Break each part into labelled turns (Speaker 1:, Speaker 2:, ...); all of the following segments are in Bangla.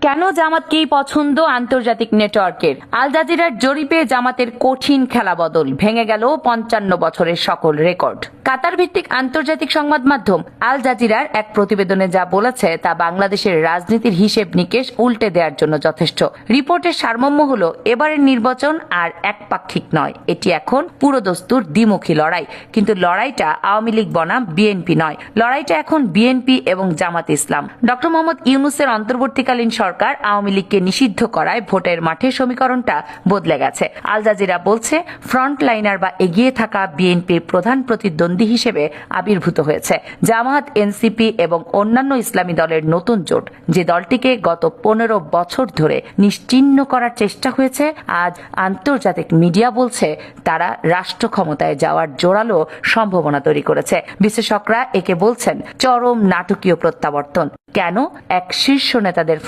Speaker 1: কেন জামাতকেই পছন্দ আন্তর্জাতিক নেটওয়ার্কের? আল জাজিরার জরিপে জামাতের কঠিন খেলাবদল, ভেঙে গেল 55 বছরের সকল রেকর্ড। কাতার ভিত্তিক আন্তর্জাতিক সংবাদ মাধ্যম আল জাজিরার এক প্রতিবেদনে যা বলেছে তা বাংলাদেশের রাজনীতির হিসেব নিকেশ উল্টে দেওয়ার জন্য যথেষ্ট। রিপোর্টের সারমর্ম হলো, এবারের নির্বাচন আর একপাক্ষিক নয়, এটি এখন পুরোদস্তুর দ্বিমুখী লড়াই। কিন্তু লড়াইটা আওয়ামী লীগ বনাম বিএনপি নয়, লড়াইটা এখন বিএনপি এবং জামাত ইসলাম। ডক্টর মোহাম্মদ ইউনূসের অন্তর্বর্তীকালীন সরকার আওয়ামী লীগকে নিষিদ্ধ করায় ভোটের মাঠে সমীকরণটা বদলে গেছে। আল জাজিরা বলছে, ফ্রন্টলাইনার বা এগিয়ে থাকা বিএনপির প্রধান প্রতিদ্বন্দ্বী হিসেবে আবির্ভূত হয়েছে জামাত, এনসিপি এবং অন্যান্য ইসলামী দলের নতুন জোট, যে দলটিকে গত 15 বছর ধরে নিশ্চিহ্ন করার চেষ্টা হয়েছে। আজ আন্তর্জাতিক মিডিয়া বলছে তারা রাষ্ট্র ক্ষমতায় যাওয়ার জোরালো সম্ভাবনা তৈরি করেছে। বিশেষজ্ঞরা একে বলছেন চরম নাটকীয় প্রত্যাবর্তন। কেন? এক, শীর্ষ নেতাদের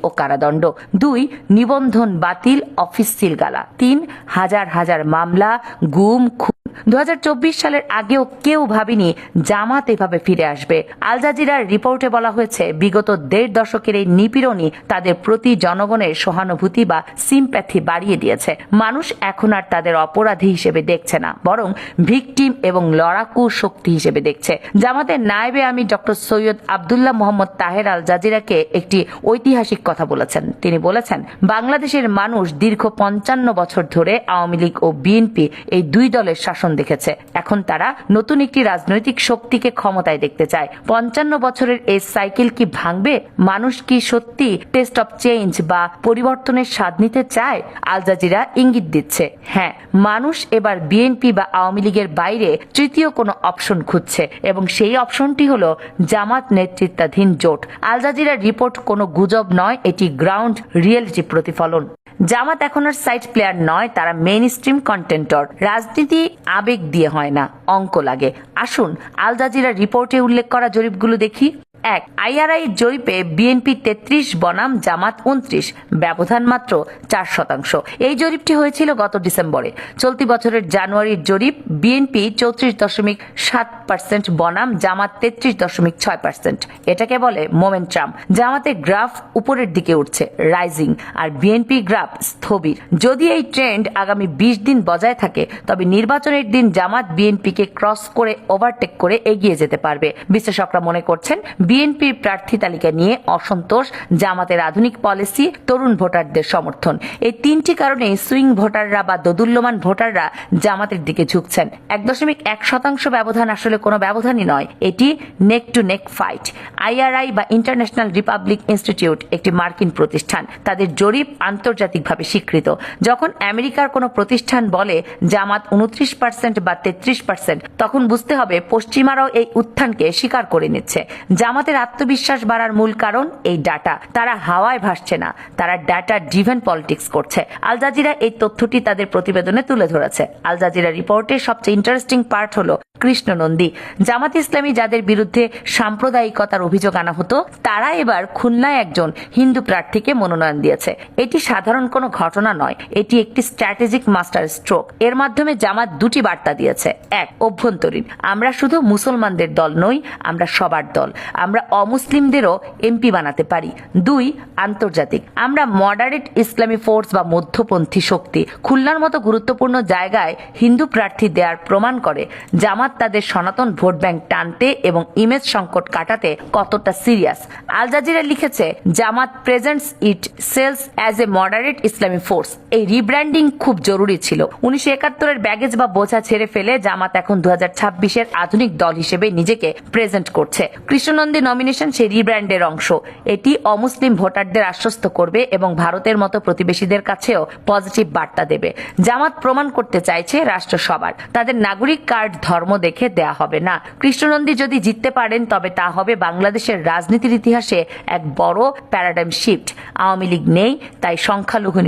Speaker 1: ও কারাদণ্ড; 2, নিবন্ধন বাতিল, অফিস সিলগালা; 3, হাজার হাজার মামলা, গুম, খুন। 2024 সালের আগেও কেউ ভাবেনি জামাত এভাবে ফিরে আসবে। আল জাজিরার রিপোর্টে বলা হয়েছে, বিগত 1.5 দশকের এই নিপীড়নই তাদের প্রতি জনগণের সহানুভূতি বা সিম্প্যাথি বাড়িয়ে দিয়েছে। মানুষ এখন আর তাদের অপরাধী হিসেবে দেখছে না, বরং ভিকটিম এবং লড়াকু শক্তি হিসেবে দেখছে। জামাতের নায়েবে আমির ডক্টর সৈয়দ আব্দুল্লাহ মোহাম্মদ তাহের আল জাজিরাকে একটি ঐতিহাসিক কথা বলেছেন। তিনি বলেছেন, বাংলাদেশের মানুষ দীর্ঘ 55 বছর ধরে আওয়ামী লীগ ও বিএনপি এই দুই দলের শাসন দেখেছে। এখন তারা নতুন একটি রাজনৈতিক শক্তিকে ক্ষমতায় দেখতে চায়। 55 বছরের এই সাইকেল কি ভাঙবে? মানুষ কি সত্যি টেস্ট অফ চেঞ্জ বা পরিবর্তনের স্বাদ নিতে চায়? আল জাজিরা ইঙ্গিত দিচ্ছে, হ্যাঁ, মানুষ এবার বিএনপি বা আওয়ামী লীগের বাইরে তৃতীয় কোনো অপশন খুঁজছে, এবং সেই অপশনটি হলো জামাত নেতৃত্বাধীন জোট। আল জাজিরার রিপোর্ট কোনো গুজব নয়, এটি গ্রাউন্ড রিয়েলিটি প্রতিফলন। জামাত এখন আর সাইড প্লেয়ার নয়, তারা মেইন স্ট্রিম কন্টেন্টর। রাজনীতি আবেগ দিয়ে হয় না, অঙ্ক লাগে। আসুন আল জাজিরার রিপোর্টে উল্লেখ করা জরিপগুলো দেখি। 1, আইআরআই জরিপে বিএনপি 33 বনাম জামাত 29, ব্যবধান মাত্র 4%। এই জরিপটি হয়েছিল গত ডিসেম্বরে। চলতি বছরের জানুয়ারির জরিপ, বিএনপি 34.7% বনাম জামাত 33.6%। এটাকে বলে মোমেন্টাম। জামাতের গ্রাফ উপরের দিকে উঠছে, রাইজিং, আর বিএনপি গ্রাফ স্থবির। যদি এই ট্রেন্ড আগামী 20 দিন বজায় থাকে, তবে নির্বাচনের দিন জামাত বিএনপিকে ক্রস করে ওভারটেক করে এগিয়ে যেতে পারবে। বিশ্লেষকরা মনে করছেন, বিএনপির প্রার্থী তালিকা নিয়ে অসন্তোষ, জামাতের আধুনিক পলিসি, তরুণ ভোটারদের সমর্থন, এই 3টি কারণে সুইং ভোটাররা বা দোদুল্যমান ভোটাররা জামাতের দিকে ঝুঁকছেন। 1.1% ব্যবধান আসলে কোনো ব্যবধানই নয়, এটি নেক টু নেক ফাইট। আইআরআই বা ইন্টারন্যাশনাল রিপাবলিক ইনস্টিটিউট একটি মার্কিন প্রতিষ্ঠান, তাদের জরিপ আন্তর্জাতিকভাবে স্বীকৃত। যখন আমেরিকার কোনো প্রতিষ্ঠান বলে জামাত 29% বা 33%, তখন বুঝতে হবে পশ্চিমারাও এই উত্থানকে স্বীকার করে নিচ্ছে। জামাতের আত্মবিশ্বাস বাড়ার মূল কারণ এই ডাটা। তারা হাওয়ায় ভাসছে না, তারা ডাটা ড্রিভেন পলিটিক্স করছে। আল জাজিরা এই তথ্যটি তাদের প্রতিবেদনে তুলে ধরেছে। আল জাজিরা রিপোর্টের সবচেয়ে ইন্টারেস্টিং পার্ট হলো কৃষ্ণ নন্দী। জামাত ইসলামী যাদের বিরুদ্ধে সাম্প্রদায়িকতার অভিযোগ আনা হতো, তারা এবার খুলনায় একজন হিন্দু প্রার্থীকে মনোনয়ন দিয়েছে। এটি সাধারণ কোনো ঘটনা নয়, এটি একটি স্ট্র্যাটেজিক মাস্টার স্ট্রোক। এর মাধ্যমে জামাত 2টি বার্তা দিয়েছে। 1, অভ্যন্তরীণ, আমরা শুধু মুসলমানদের দল নই, আমরা সবার দল, আমরা অমুসলিমদেরও এমপি বানাতে পারি। 2, আন্তর্জাতিক, আমরা মডারেট ইসলামী ফোর্স বা মধ্যপন্থী শক্তি। খুলনার মতো গুরুত্বপূর্ণ জায়গায় হিন্দু প্রার্থী দেওয়ার প্রমাণ করে জামাত তাদের সনাতন ভোট ব্যাংক টানতে এবং ইমেজ সংকট কাটাতে কতটা সিরিয়াস। আল জাজিরা লিখেছে, Jamaat presents itself as a moderate Islamic force. এই রিব্র্যান্ডিং খুব জরুরি ছিল। 1971-এর ব্যাগেজ বা বোঝা ছেড়ে ফেলে জামাত এখন 2026-এর আধুনিক দল হিসেবে নিজেকে প্রেজেন্ট করছে। কৃষ্ণনন্দী নমিনেশন সেই রিব্র্যান্ডের অংশ। এটি অমুসলিম ভোটারদের আশ্বস্ত করবে এবং ভারতের মতো প্রতিবেশীদের কাছেও পজিটিভ বার্তা দেবে। জামাত প্রমাণ করতে চাইছে রাষ্ট্র সবার, তাদের নাগরিক কার্ড ধর্ম দেখে দেয়া হবে না। কৃষ্ণনন্দী যদি জিততে পারেন, তবে তা হবে বাংলাদেশের রাজনীতির ইতিহাসে এক বড় প্যারাডাইম শিফট। আওয়ামী লীগ নেই, তাই সংখ্যালঘু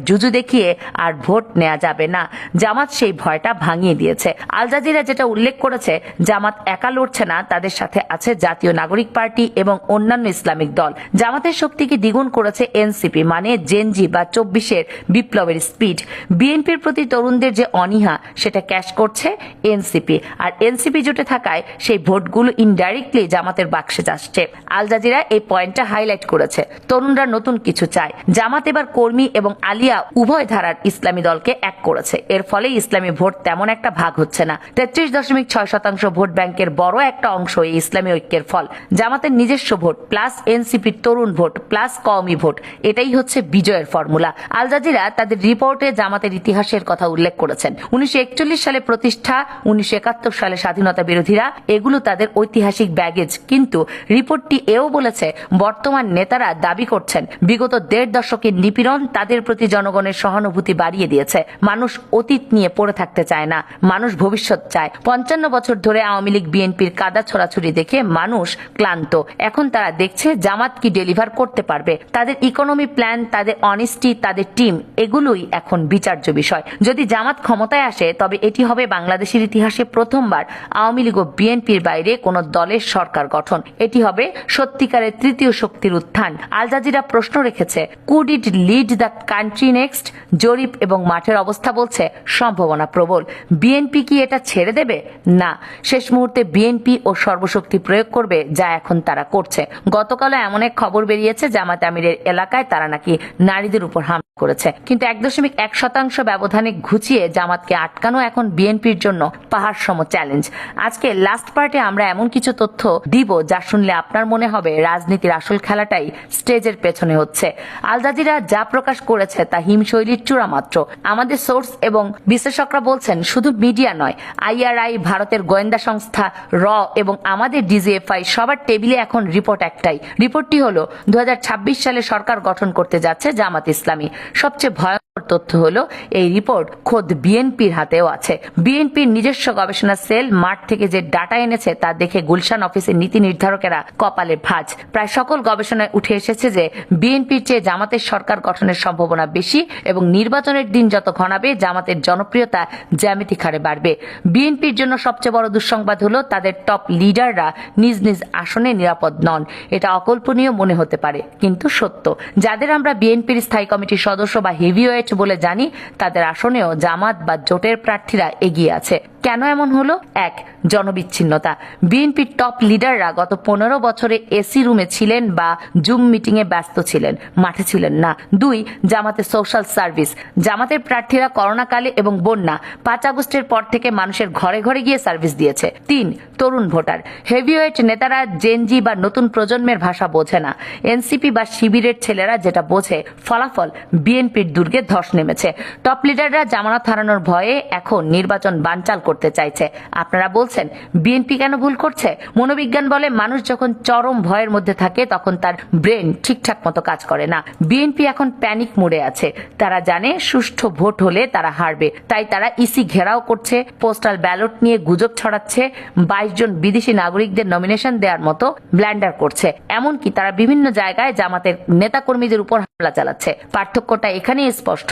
Speaker 1: জুজু দেখিয়ে আর ভোট নেওয়া যাবে না। জামাত সেই ভয়টা ভাঙিয়ে দিয়েছে। আল জাজিরা যেটা উল্লেখ করেছে, জামাত একা লড়ছে না, তাদের সাথে আছে জাতীয় নাগরিক পার্টি এবং অন্যান্য ইসলামিক দল। জামাতের শক্তিকে দ্বিগুণ করেছে এনসিপি, মানে জেনজি বা 24-এর বিপ্লবের স্পিড। বিএনপির প্রতি তরুণদের যে অনীহা, সেটা ক্যাশ করছে এনসিপি, আর এনসিপি জোটে থাকায় সেই ভোটগুলো ইনডাইরেক্টলি জামাতের বাক্সে যাচ্ছে। আল জাজিরা এই পয়েন্টটা হাইলাইট করেছে, তরুণরা নতুন কিছু চায়। জামাত এবার কর্মী এবং আলিয়া উভয় ধারার ইসলামী দলকে এক করেছে। এর ফলে ইসলামী ভোট তেমন একটা ভাগ হচ্ছে না। 33.6% ভোট ব্যাংকের বড় একটা অংশ এই ইসলামী ঐক্যের ফল। জামাতের নিজস্ব ভোট প্লাস এনসিপির তরুণ ভোট প্লাস কওমি ভোট, এটাই হচ্ছে বিজয়ের ফর্মুলা। আল জাজিরা তাদের রিপোর্টে জামাতের ইতিহাসের কথা উল্লেখ করেছেন। 1941 সালে প্রতিষ্ঠা, 1971 সালে স্বাধীনতা বিরোধীরা, এগুলো তাদের ঐতিহাসিক ব্যাগেজ। কিন্তু রিপোর্টটি এও বলেছে, বর্তমান নেতারা দাবি করছেন বিগত 1.5 দশকের নিপীড়ন তাদের প্রতি জনগণের সহানুভূতি বাড়িয়ে দিয়েছে। মানুষ অতীত নিয়ে পড়ে থাকতে চায় না, মানুষ ভবিষ্যৎ চায়। 55 বছর ধরে আওয়ামী লীগ বিএনপির কাদা ছড়াছড়ি দেখে মানুষ ক্লান্ত। এখন তারা দেখছে জামাত কি ডেলিভার করতে পারবে। তাদের ইকোনমি প্ল্যান, তাদের অনেস্টি, তাদের টিম, এগুলোই এখন বিচার্য বিষয়। যদি জামাত ক্ষমতায় আসে, তবে এটি হবে বাংলাদেশের ইতিহাসে প্রথমবার আওয়ামী লীগ ও বিএনপির বাইরে কোন দলের সরকার গঠন। এটি হবে সত্যিকারের তৃতীয় শক্তির উত্থান। আল জাজিরা প্রশ্ন রেখেছে, could it lead the country next? জরিপ এবং মাঠের অবস্থা বলছে সম্ভাবনা প্রবল। বিএনপি কি এটা ছেড়ে দেবে? না, শেষ মুহূর্তে বিএনপি ও সর্বশক্তি প্রয়োগ করবে, যা এখন তারা করছে। গতকালও এমন এক খবর বেরিয়েছে, জামাত আমিরের এলাকায় তারা নাকি নারীদের উপর হামলা করেছে। কিন্তু 1.1% ব্যবধানে ঘুচিয়ে জামাতকে আটকানো এখন বিএনপির জন্য পাহাড় সম চ্যালেঞ্জ। আজকে লাস্ট পার্টে আমরা এমন কিছু তথ্য দিব যা শুনলে আপনার মনে হবে রাজনীতির আসল খেলাটাই স্টেজের পেছনে হচ্ছে। আল জাজিরা যা প্রকাশ করেছে তা হিমশৈলীর চূড়া মাত্র। আমাদের সোর্স এবং বিশ্লেষকরা বলছেন, শুধু মিডিয়া নয়, IRI, ভারতের গোয়েন্দা সংস্থা র এবং আমাদের DGFI, সবার টেবিলে এখন রিপোর্ট একটাই। রিপোর্টটি হলো 2026 সালে সরকার গঠন করতে যাচ্ছে জামাত ইসলামী। সবচেয়ে ভয়ঙ্কর তথ্য হলো, এই রিপোর্ট খোদ বিএনপির হাতেও আছে। বিএনপির নিজস্ব গবেষণা সেল মাঠ থেকে যে ডাটা এনেছে তা দেখে গুলশান অফিসের নীতি নির্ধারকেরা কপালে ভাঁজ। প্রায় সকল গবেষণায় উঠে এসেছে যে বিএনপির চেয়ে জামাতের সরকার গঠনের সম্ভাবনা বেশি এবং নির্বাচনের দিন যত ঘনাবে জামাতের জনপ্রিয়তা জ্যামিতিক হারে বাড়বে। বিএনপির জন্য সবচেয়ে বড় দুঃসংবাদ হলো, তাদের টপ লিডাররা নিজ নিজ আসনে নিরাপদ নন। এটা অকল্পনীয় মনে হতে পারে, কিন্তু সত্য। যাদের আমরা বিএনপির স্থায়ী কমিটির সদস্য বা হেভিওয়েট বলে জানি, তাদের আসনেও জামাত বা জোটের প্রার্থীরা এগিয়ে আছে। কেন এমন হলো? 1, জনবিচ্ছিন্নতা। বিএনপির টপ লিডাররা গত 15 বছরে এসি রুমে ছিলেন বা জুম মিটিং এ ব্যস্ত ছিলেন, মাঠে ছিলেন না। 2, জামাতের সোশ্যাল সার্ভিস। জামাতের প্রার্থীরা করোনাকালে এবং বন্যা 5 আগস্টের পর থেকে মানুষের ঘরে ঘরে গিয়ে সার্ভিস দিয়েছে। 3, তরুণ ভোটার। হেভিওয়েট নেতারা জেনজি বা নতুন প্রজন্মের ভাষা বোঝে না। এনসিপি বা শিবিরের ছেলেরা যেটা বোঝে, ফলাফল বিএনপির দুর্গে ধস নেমেছে। টপ লিডাররা জামানত হারানোর ভয়ে এখন নির্বাচন বানচাল করতে চাইছে। আপনারা বলছেন বিএনপি কেন ভুল করছে? মনোবিজ্ঞান বলে, মানুষ যখন চরম ভয়ের মধ্যে থাকে তখন তার ব্রেন ঠিকঠাক মতো কাজ করে না। বিএনপি এখন প্যানিক মোডে আছে। তারা জানে সুষ্ঠু ভোট হলে তারা হারবে, তাই তারা ইসি ঘেরাও করছে, পোস্টাল ব্যালট নিয়ে গুজব ছড়াচ্ছে, 22 জন বিদেশি নাগরিকদের নমিনেশন দেওয়ার মতো ব্ল্যান্ডার করছে। এমনকি তারা বিভিন্ন জায়গায় জামাতের নেতাকর্মীদের উপর হামলা চালাচ্ছে। পার্থক্যটা এখানেই স্পষ্ট।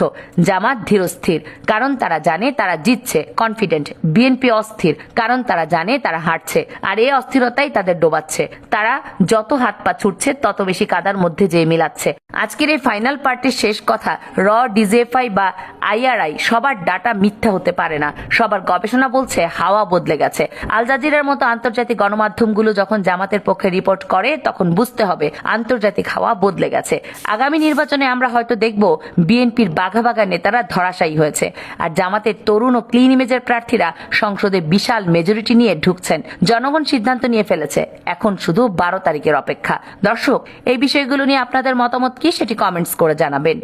Speaker 1: জামাত ধীরস্থির, কারণ তারা জানে তারা জিতছে, কনফিডেন্ট। বিএনপি অস্থির, কারণ তারা জানে তারা হারছে, আর এই অস্থিরতাই তাদের ডোবাচ্ছে। তারা যত হাত পা ছুটছে তত বেশি কাদার মধ্যে যেয়ে মিলাচ্ছে। আজকের এই ফাইনাল পার্টির শেষ কথা, র, DGFI বা IRI সবার ডাটা মিথ্যা হতে পারে না। সবার গবেষণা বলছে হাওয়া বদলে গেছে। আল জাজিরার মতো আন্তর্জাতিক গণমাধ্যমগুলো যখন জামাতের পক্ষে রিপোর্ট করে, তখন বুঝতে হবে আন্তর্জাতিক হাওয়া বদলে গেছে। আগামী নির্বাচনে আমরা হয়তো দেখব বিএনপির বাঘা বাঘা নেতারা ধরাশায়ী হয়েছে, আর জামাতের তরুণ ও ক্লিন ইমেজের প্রার্থীরা সংসদে বিশাল মেজরিটি নিয়ে ঢুকছেন। জনগণ সিদ্ধান্ত নিয়ে ফেলেছে, এখন শুধু 12 তারিখের অপেক্ষা। দর্শক, এই বিষয়গুলো নিয়ে আপনাদের মতামত কি, সেটি কমেন্টস করে জানাবেন।